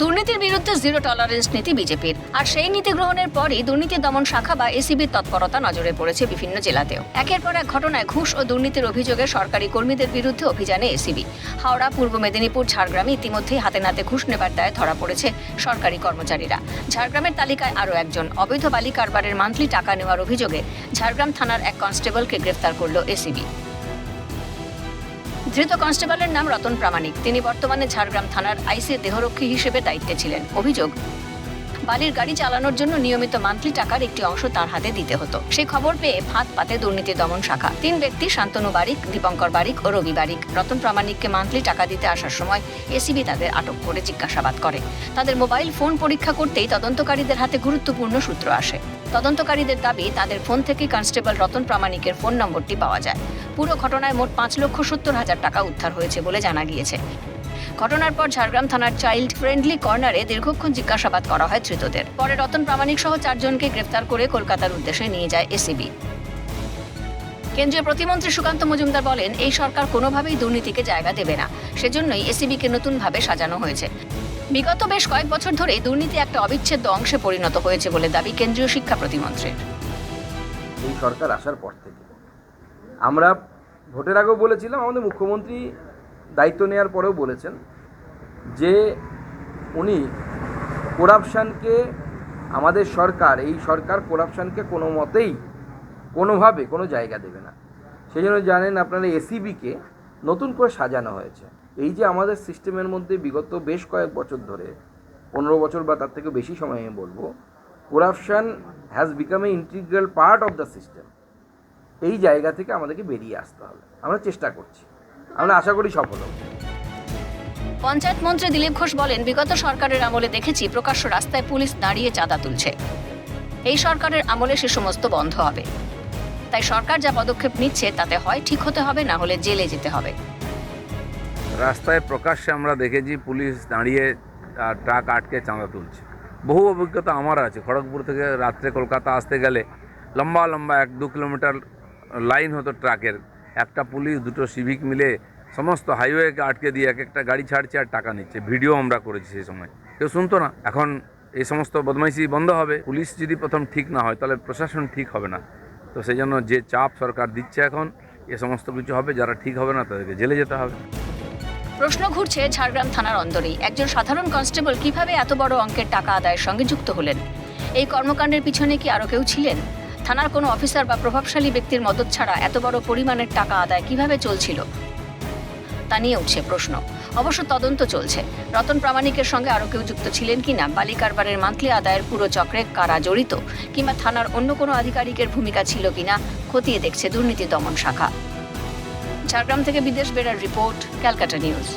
দুর্নীতির বিরুদ্ধে zero tolerance নীতি বিজেপির, আর সেই নীতি গ্রহণের পরই দুর্নীতি দমন শাখা বা এসিবির তৎপরতা নজরে পড়েছে বিভিন্ন জেলাতেও। একের পর এক ঘটনায় ঘুষ ও দুর্নীতির অভিযোগে সরকারি কর্মীদের বিরুদ্ধে অভিযানে এসিবি। হাওড়া, পূর্ব মেদিনীপুর, ঝাড়গ্রামে ইতিমধ্যেই হাতে নাতে ঘুষ নেবার দায়ে ধরা পড়েছে সরকারি কর্মচারীরা। ঝাড়গ্রামের তালিকায় আরও একজন। অবৈধ বালি কারবারের মান্থলি টাকা নেওয়ার অভিযোগে ঝাড়গ্রাম থানার এক কনস্টেবলকে গ্রেফতার করল এসিবি। ধৃত কনস্টেবলের নাম রতন প্রামাণিক। তিনি বর্তমানে ঝাড়গ্রাম থানার আইসির দেহরক্ষী হিসেবে দায়িত্বে ছিলেন। অভিযোগ, বালির গাড়ি চালানোর জন্য নিয়মিত মান্থলি টাকার একটি অংশ তার হাতে দিতে হতো। সেই খবর পেয়ে ফাঁদ পাতে দুর্নীতি দমন শাখা। 3 ব্যক্তি, শান্তনু বারিক, দীপঙ্কর বারিক ও রবি বারিক, রতন প্রামাণিককে মান্থলি টাকা দিতে আসার সময় এসিবি তাদের আটক করে জিজ্ঞাসাবাদ করে। তাদের মোবাইল ফোন পরীক্ষা করতেই তদন্তকারীদের হাতে গুরুত্বপূর্ণ সূত্র আসে। তদন্তকারীদের দাবি, তাদের ফোন থেকে কনস্টেবল রতন প্রামাণিকের ফোন নম্বরটি পাওয়া যায়। পুরো ঘটনায় মোট 5,70,000 টাকা উদ্ধার হয়েছে বলে জানা গিয়েছে। ঘটনার পর ঝাড়গ্রাম থানার চাইল্ড ফ্রেন্ডলি কর্নারে দীর্ঘক্ষণ জিজ্ঞাসাবাদ করা হয় ধৃতদের। পরে রতন প্রামাণিক সহ 4 জনকে গ্রেফতার করে কলকাতার উদ্দেশ্যে নিয়ে যায় এসিবি। কেন্দ্রীয় প্রতিমন্ত্রী সুকান্ত মজুমদার বলেন, এই সরকার কোনোভাবেই দুর্নীতিকে জায়গা দেবে না। সেজন্যই এসিবিকে নতুনভাবে সাজানো হয়েছে। বিগত বেশ কয়েক বছর ধরে দুর্নীতি একটা অবিচ্ছেদ্য অংশে পরিণত হয়েছে বলে দাবি কেন্দ্রীয় শিক্ষা প্রতিমন্ত্রীর। এই সরকার আসার পর থেকে আমরা ভোটের আগেও বলেছিলাম, আমাদের মুখ্যমন্ত্রী দায়িত্ব নেওয়ার পরেও বলেছেন যে উনি করাপশানকে, আমাদের সরকার, এই সরকার করাপশানকে কোনো মতেই কোনোভাবে কোনো জায়গা দেবে না। সেই জন্য জানেন আপনারা, এসিবিকে নতুন করে সাজানো হয়েছে। এই যে আমাদের সিস্টেমের মধ্যে বিগত বেশ কয়েক বছর ধরে, 15 বছর বা তার থেকে বেশি সময় আমি বলবো, corruption has become a integral part of the system. এই জায়গা থেকে আমাদেরকে বেরিয়ে আসতে হবে। আমরা চেষ্টা করছি, আমরা আশা করি সফল হব। পঞ্চায়েত মন্ত্রী দিলীপ ঘোষ বলেন, বিগত সরকারের আমলে দেখেছি প্রকাশ্য রাস্তায় পুলিশ দাঁড়িয়ে চাঁদা তুলছে। এই সরকারের আমলে সে সমস্ত বন্ধ হবে। তাই সরকার যা পদক্ষেপ নিচ্ছে তাতে হয় ঠিক হতে হবে, না হলে জেলে যেতে হবে। রাস্তায় প্রকাশ্যে আমরা দেখেছি পুলিশ দাঁড়িয়ে ট্রাক আটকে চাঁদা তুলছে। বহু অভিজ্ঞতা আমার আছে। খড়গপুর থেকে রাত্রে কলকাতা আসতে গেলে লম্বা লম্বা 1-2 কিলোমিটার লাইন হতো ট্রাকের। একটা পুলিশ, 2টো সিভিক মিলে সমস্ত হাইওয়েকে আটকে দিয়ে এক একটা গাড়ি ছাড়ছে আর টাকা নিচ্ছে। ভিডিও আমরা করেছি সেই সময়, কেউ শুনতো না। এখন এই সমস্ত বদমাইশি বন্ধ হবে। পুলিশ যদি প্রথম ঠিক না হয় তাহলে প্রশাসন ঠিক হবে না। তো সেই জন্য যে চাপ সরকার দিচ্ছে এখন, এ সমস্ত কিছু হবে। যারা ঠিক হবে না তাদেরকে জেলে যেতে হবে। প্রশ্ন ঘুরছে ঝাড়গ্রাম থানার অন্দরেই। একজন সাধারণ কনস্টেবল কিভাবে এত বড় অঙ্কের টাকা আদায়ের সঙ্গে যুক্ত হলেন? এই কর্মকাণ্ডের পিছনে কি আরও কেউ ছিলেন? থানার কোনো অফিসার বা প্রভাবশালী ব্যক্তির মদত ছাড়া এত বড় পরিমাণের টাকা আদায় কিভাবে চলছিল, তা নিয়ে উঠছে প্রশ্ন। অবশ্য তদন্ত চলছে। রতন প্রামাণিকের সঙ্গে আরও কেউ যুক্ত ছিলেন কিনা, বালি কারবারের মান্থলি আদায়ের পুরো চক্রে কারা জড়িত, কিংবা থানার অন্য কোনো আধিকারিকের ভূমিকা ছিল কিনা খতিয়ে দেখছে দুর্নীতি দমন শাখা। ঝাড়গ্রাম থেকে বিদেশ বেরার রিপোর্ট, ক্যালকাটা নিউজ।